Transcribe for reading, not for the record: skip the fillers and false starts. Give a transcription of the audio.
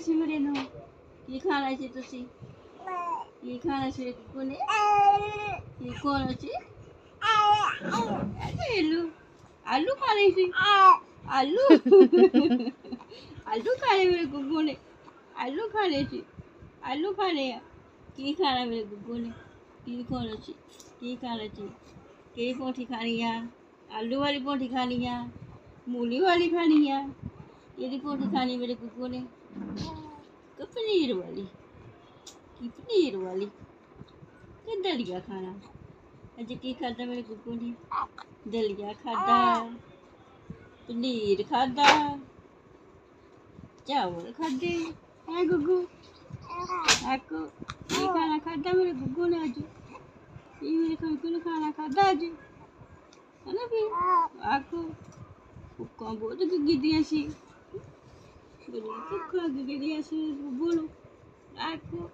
ਸੀ ਮੇਰੇ ਨੂੰ? ਕੀ ਖਾਣਾ ਸੀ ਤੁਸੀਂ? ਕੀ ਖਾਣਾ ਸੀ ਕੁੱਕੂ ਨੇ? ਕੀ ਖਾਣਾ ਸੀ? ਆਲੂ ਆਲੂ ਖਾਣੇ ਸੀ। ਆਲੂ ਆਲੂ ਖਾਣੇ ਮੇਰੇ ਗੁੱਗੂ ਨੇ। ਆਲੂ ਖਾਣੇ ਸੀ। ਆਲੂ ਖਾਣੇ ਆ। ਕੀ ਖਾਣਾ ਮੇਰੇ ਗੁੱਗੂ ਨੇ? ਕੀ ਖਾਣਾ ਸੀ? ਕੀ ਖਾਣਾ ਸੀ? ਕੀ ਪਰੌਂਠੀ ਖਾਣੀ ਆ? ਆਲੂ ਵਾਲੀ ਪਰੌਂਠੀ ਖਾਣੀ ਆ? ਮੂਲੀ ਵਾਲੀ ਖਾਣੀ ਆ? ਕਿਹੜੀ ਪਰੌਂਠੀ ਖਾਣੀ ਮੇਰੇ ਗੁੱਗੂ ਨੇ? ਕਿ ਪਨੀਰ ਵਾਲੀ? ਕੀ ਪਨੀਰ ਵਾਲੀ? ਕਿ ਦਲੀਆ ਖਾਣਾ? ਅੱਜ ਕੀ ਖਾਧਾ ਮੇਰੇ ਗੁੱਗੂ ਨੇ? ਦਲੀਆ ਖਾਧਾ, ਪਨੀਰ ਖਾਧਾ, ਚਾਵਲ ਖਾਧੇ। ਹੈ ਗੁੱਗੂ? ਆਕੋ ਕੀ ਖਾਣਾ ਖਾਧਾ ਮੇਰੇ ਗੁੱਗੂ ਨੇ ਅੱਜ? ਕੀ ਮੇਰੇ ਗੁੱਗੂ ਨੇ ਖਾਣਾ ਖਾਧਾ ਅੱਜ? ਹਨਾ ਵੀ ਆਕੋ ਭੁੱਖਾਂ ਬਹੁਤ ਗਿੱਦੀਆਂ ਸੀ। ਬੜੀ ਭੁੱਖਾਂ ਗਿੱਦੀਆਂ ਸੀ ਗੁੱਗੂ ਨੂੰ। ਆਕੋ